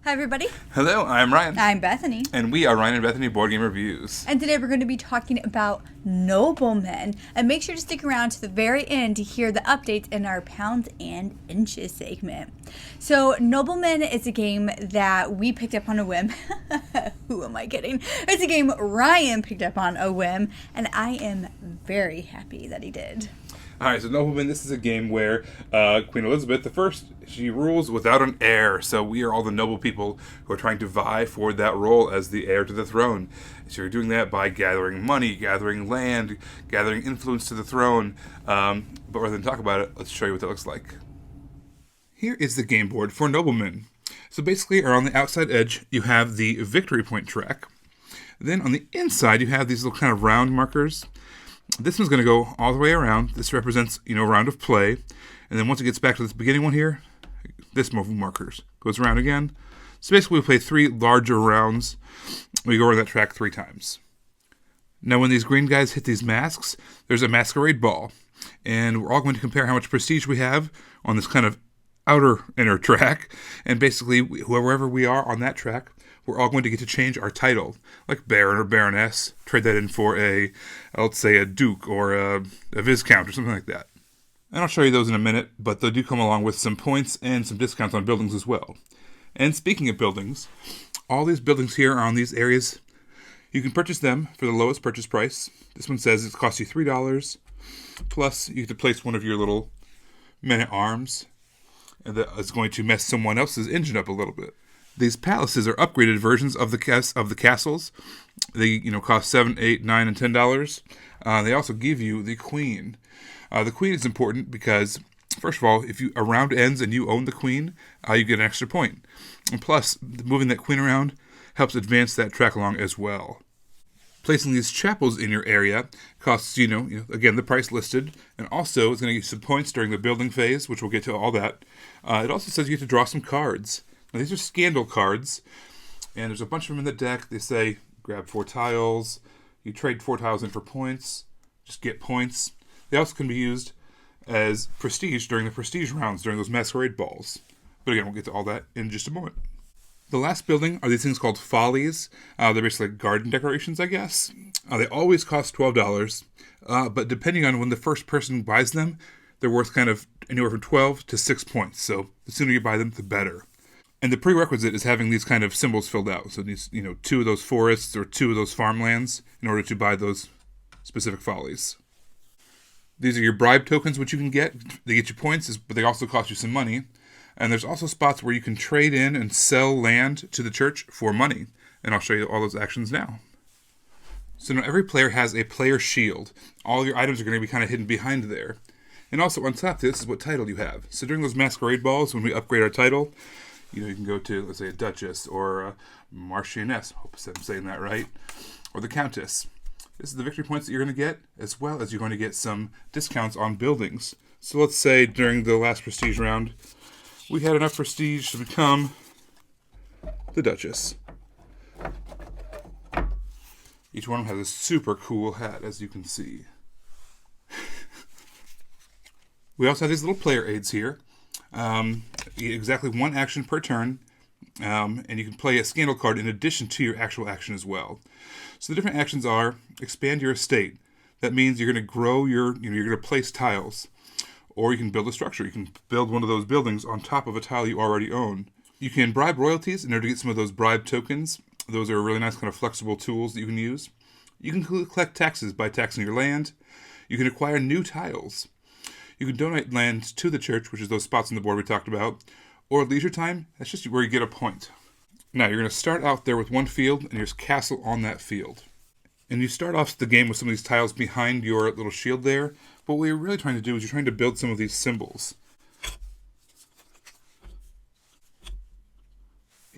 Hi, everybody. Hello, I'm Ryan. I'm Bethany. And we are Ryan and Bethany Board Game Reviews. And today we're going to be talking about Noblemen. And make sure to stick around to the very end to hear the updates in our pounds and inches segment. So, Noblemen is a game that we picked up on a whim. Who am I kidding? It's a game Ryan picked up on a whim, and I am very happy that he did. Alright, so Noblemen, this is a game where Queen Elizabeth I, she rules without an heir. So we are all the noble people who are trying to vie for that role as the heir to the throne. So you're doing that by gathering money, gathering land, gathering influence to the throne. But rather than talk about it, let's show you what that looks like. Here is the game board for Noblemen. So basically, around the outside edge, you have the victory point track. Then on the inside, you have these little kind of round markers. This one's going to go all the way around. This represents, a round of play. And then once it gets back to this beginning one here, this moving markers goes around again. So basically we play 3 larger rounds. We go over that track 3 times. Now when these green guys hit these masks, there's a masquerade ball. And we're all going to compare how much prestige we have on this kind of inner track. And basically, whoever we are on that track, we're all going to get to change our title, like Baron or Baroness, trade that in for let's say a Duke or a Viscount or something like that. And I'll show you those in a minute, but they do come along with some points and some discounts on buildings as well. And speaking of buildings, all these buildings here are on these areas. You can purchase them for the lowest purchase price. This one says it costs you $3, plus you get to place one of your little men-at-arms, and that is going to mess someone else's engine up a little bit. These palaces are upgraded versions of the castles. They cost $7, $8, $9, and $10. They also give you the queen. The queen is important because, first of all, if a round ends and you own the queen, you get an extra point. And plus, moving that queen around helps advance that track along as well. Placing these chapels in your area costs, again, the price listed, and also it's going to get you some points during the building phase, which we'll get to all that. It also says you get to draw some cards. Now, these are scandal cards, and there's a bunch of them in the deck. They say, grab 4 tiles, you trade 4 tiles in for points, just get points. They also can be used as prestige during the prestige rounds, during those masquerade balls. But again, we'll get to all that in just a moment. The last building are these things called follies. They're basically like garden decorations, I guess. They always cost $12, but depending on when the first person buys them, they're worth kind of anywhere from 12 to 6 points. So the sooner you buy them, the better. And the prerequisite is having these kind of symbols filled out. So these, 2 of those forests or 2 of those farmlands in order to buy those specific follies. These are your bribe tokens, which you can get. They get you points, but they also cost you some money. And there's also spots where you can trade in and sell land to the church for money. And I'll show you all those actions now. So now every player has a player shield. All your items are going to be kind of hidden behind there. And also on top of this is what title you have. So during those masquerade balls, when we upgrade our title, you can go to, let's say, a Duchess or a Marchioness. Hope I'm saying that right. Or the Countess. This is the victory points that you're going to get, as well as you're going to get some discounts on buildings. So let's say during the last prestige round, we had enough prestige to become the Duchess. Each one of them has a super cool hat, as you can see. We also have these little player aids here. You get exactly 1 action per turn, and you can play a scandal card in addition to your actual action as well. So the different actions are expand your estate. That means you're going to grow you're going to place tiles. Or you can build a structure. You can build one of those buildings on top of a tile you already own. You can bribe royalties in order to get some of those bribe tokens. Those are really nice kind of flexible tools that you can use. You can collect taxes by taxing your land. You can acquire new tiles. You can donate land to the church, which is those spots on the board we talked about. Or leisure time, that's just where you get a point. Now, you're going to start out there with 1 field, and there's castle on that field. And you start off the game with some of these tiles behind your little shield there. But what you're really trying to do is you're trying to build some of these symbols.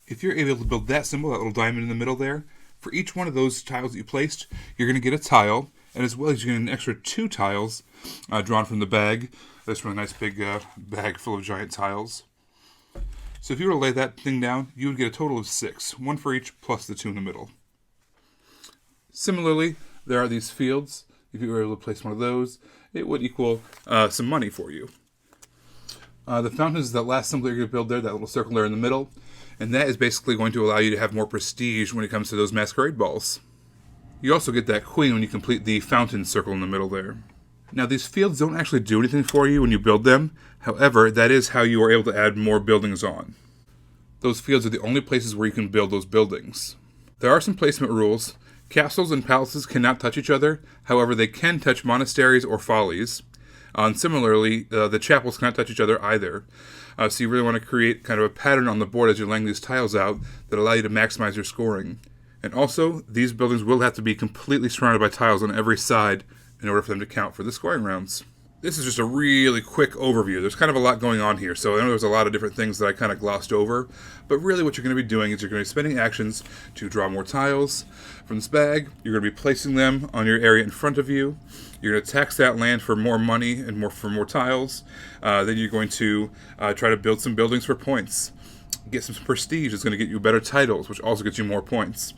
If you're able to build that symbol, that little diamond in the middle there, for each one of those tiles that you placed, you're going to get a tile. And as well as you get an extra 2 tiles drawn from the bag. That's from a nice big bag full of giant tiles. So if you were to lay that thing down, you would get a total of 6. 1 for each, plus the 2 in the middle. Similarly, there are these fields. If you were able to place one of those, it would equal some money for you. The fountain is the last symbol you're going to build there, that little circle there in the middle. And that is basically going to allow you to have more prestige when it comes to those masquerade balls. You also get that queen when you complete the fountain circle in the middle there. Now, these fields don't actually do anything for you when you build them. However, that is how you are able to add more buildings on. Those fields are the only places where you can build those buildings. There are some placement rules. Castles and palaces cannot touch each other. However, they can touch monasteries or follies. And similarly, the chapels cannot touch each other either. So you really want to create kind of a pattern on the board as you're laying these tiles out that allow you to maximize your scoring. And also, these buildings will have to be completely surrounded by tiles on every side in order for them to count for the scoring rounds. This is just a really quick overview. There's kind of a lot going on here, so I know there's a lot of different things that I kind of glossed over, but really what you're going to be doing is you're going to be spending actions to draw more tiles from this bag. You're going to be placing them on your area in front of you. You're going to tax that land for more money and for more tiles. Then you're going to try to build some buildings for points. Get some prestige. It's going to get you better titles, which also gets you more points.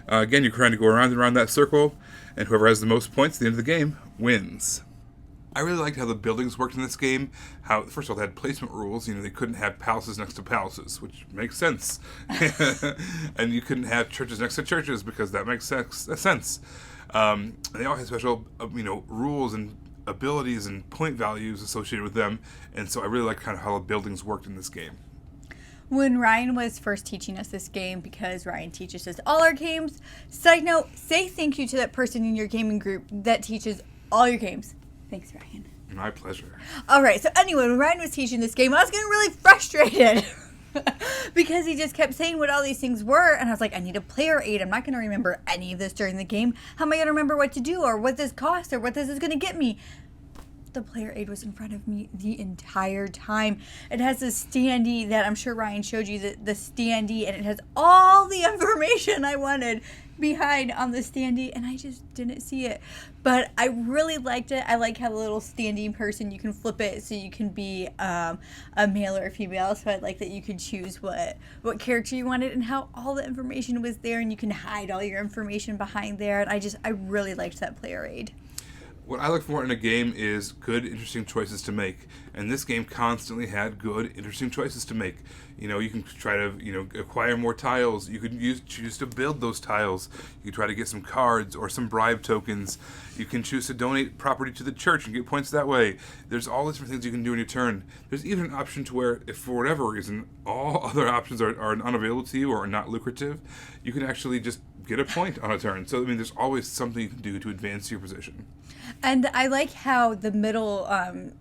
Again, you're trying to go around and around that circle, and whoever has the most points at the end of the game wins. I really liked how the buildings worked in this game. How, first of all, they had placement rules. They couldn't have palaces next to palaces, which makes sense. And you couldn't have churches next to churches because that makes sense. They all had special, rules and abilities and point values associated with them. And so I really liked kind of how the buildings worked in this game. When Ryan was first teaching us this game, because Ryan teaches us all our games, side note, say thank you to that person in your gaming group that teaches all your games. Thanks, Ryan. My pleasure. All right. So anyway, when Ryan was teaching this game, I was getting really frustrated because he just kept saying what all these things were. And I was like, I need a player aid. I'm not going to remember any of this during the game. How am I going to remember what to do or what this costs or what this is going to get me? The player aid was in front of me the entire time. It has a standee that I'm sure Ryan showed you, the standee, and it has all the information I wanted behind on the standee, and I just didn't see it. But I really liked it. I like how the little standee person, you can flip it so you can be a male or a female. So I like that you could choose what character you wanted and how all the information was there, and you can hide all your information behind there. And I really liked that player aid. What I look for in a game is good, interesting choices to make. And this game constantly had good, interesting choices to make. You can try to, acquire more tiles. You could choose to build those tiles. You could try to get some cards or some bribe tokens. You can choose to donate property to the church and get points that way. There's all these different things you can do in your turn. There's even an option to where, if for whatever reason, all other options are unavailable to you or are not lucrative, you can actually just get a point on a turn. So, there's always something you can do to advance your position. And I like how the middle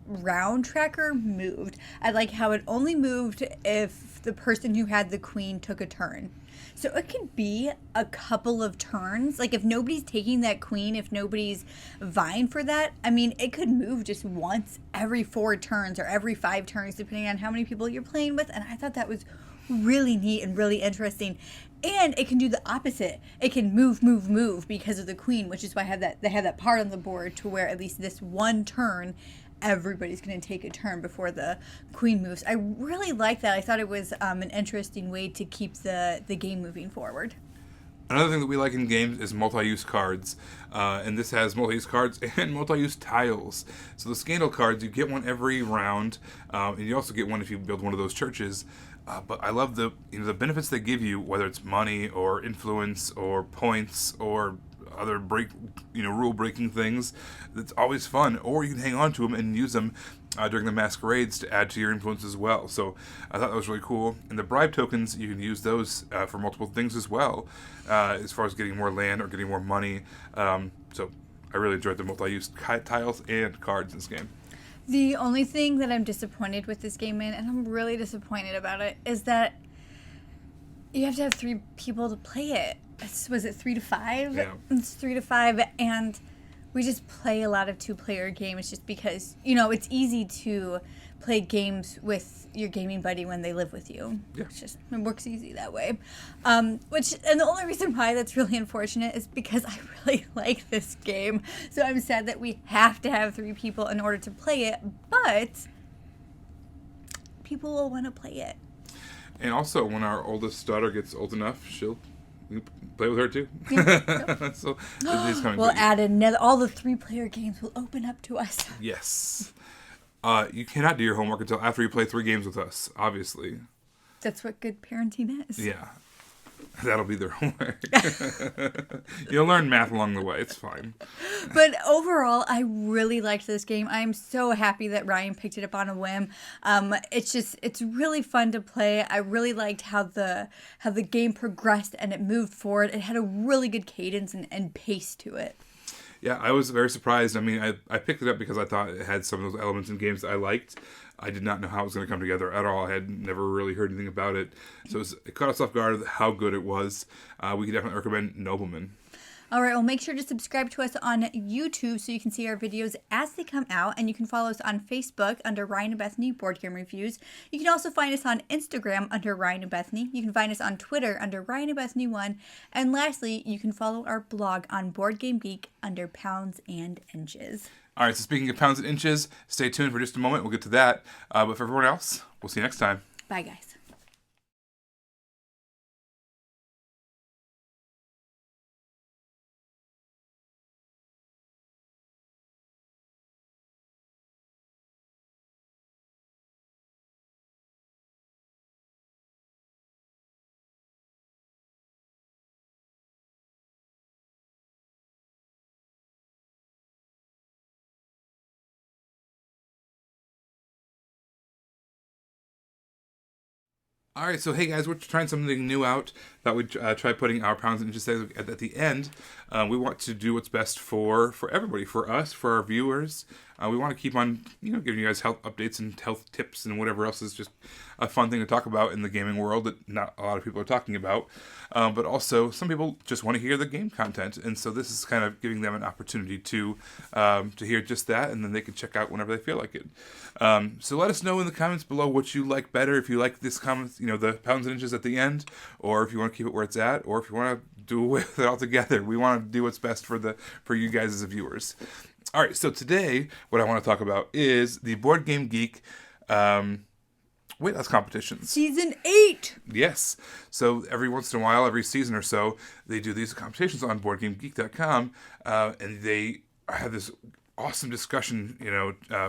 round tracker moved. I like how it only moved if the person who had the queen took a turn. So it could be a couple of turns. Like if nobody's taking that queen, if nobody's vying for that, it could move just once every 4 turns or every 5 turns, depending on how many people you're playing with. And I thought that was really neat and really interesting. And it can do the opposite. It can move because of the queen, which is why they have that part on the board to where at least this one turn, everybody's going to take a turn before the queen moves. I really like that. I thought it was an interesting way to keep the game moving forward. Another thing that we like in games is multi-use cards, and this has multi-use cards and multi-use tiles. So the scandal cards, you get one every round, and you also get one if you build one of those churches. But I love the benefits they give you, whether it's money or influence or points or other rule breaking things. It's always fun. Or you can hang on to them and use them during the masquerades to add to your influence as well. So I thought that was really cool. And the bribe tokens, you can use those for multiple things as well, as far as getting more land or getting more money. So I really enjoyed the multi-use tiles and cards in this game. The only thing that I'm disappointed with this game in, and I'm really disappointed about it, is that you have to have 3 people to play it. Was it 3 to 5? Yeah. It's 3 to 5, and we just play a lot of 2-player games just because, it's easy to play games with your gaming buddy when they live with you. Yeah. It works easy that way. And the only reason why that's really unfortunate is because I really like this game. So I'm sad that we have to have 3 people in order to play it, but people will want to play it. And also, when our oldest daughter gets old enough, she'll play with her too. Yeah. So it is coming. We'll add another. All the 3-player games will open up to us. Yes. You cannot do your homework until after you play 3 games with us, obviously. That's what good parenting is. Yeah. That'll be their homework. You'll learn math along the way. It's fine. But overall, I really liked this game. I'm so happy that Ryan picked it up on a whim. It's really fun to play. I really liked how the game progressed and it moved forward. It had a really good cadence and pace to it. Yeah, I was very surprised. I mean, I picked it up because I thought it had some of those elements in games that I liked. I did not know how it was going to come together at all. I had never really heard anything about it. So it caught us off guard how good it was. We could definitely recommend Noblemen. All right, well, make sure to subscribe to us on YouTube so you can see our videos as they come out. And you can follow us on Facebook under Ryan and Bethany Board Game Reviews. You can also find us on Instagram under Ryan and Bethany. You can find us on Twitter under Ryan and Bethany 1. And lastly, you can follow our blog on Board Game Geek under Pounds and Inches. All right, so speaking of pounds and inches, stay tuned for just a moment. We'll get to that. But for everyone else, we'll see you next time. Bye, guys. All right, so hey guys, we're trying something new out. Thought we'd try putting our pounds and inches at the end. We want to do what's best for everybody, for us, for our viewers. We want to keep on, giving you guys health updates and health tips and whatever else is just a fun thing to talk about in the gaming world that not a lot of people are talking about. But also, some people just want to hear the game content, and so this is kind of giving them an opportunity to hear just that, and then they can check out whenever they feel like it. So let us know in the comments below what you like better. If you like this comment, the pounds and inches at the end, or if you want to keep it where it's at, or if you want to do away with it altogether. We want to do what's best for you guys as viewers. All right, so today what I want to talk about is the Board Game Geek weight loss competitions. Season 8! Yes. So every once in a while, every season or so, they do these competitions on BoardGameGeek.com, and they have this awesome discussion,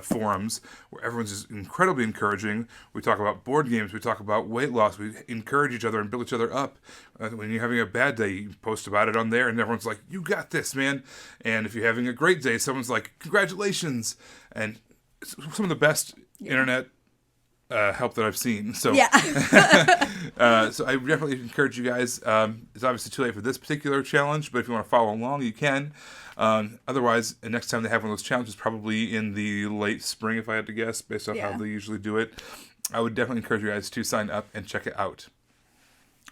forums where everyone's just incredibly encouraging. We talk about board games. We talk about weight loss. We encourage each other and build each other up. When you're having a bad day, you post about it on there, and everyone's like, "You got this, man!" And if you're having a great day, someone's like, "Congratulations!" And it's some of the best internet help that I've seen. So, yeah. So I definitely encourage you guys. It's obviously too late for this particular challenge, but if you want to follow along, you can. Otherwise, the next time they have one of those challenges, probably in the late spring, if I had to guess, based on how they usually do it. I would definitely encourage you guys to sign up and check it out.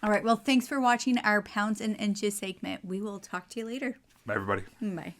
All right. Well, thanks for watching our Pounds and Inches segment. We will talk to you later. Bye, everybody. Bye.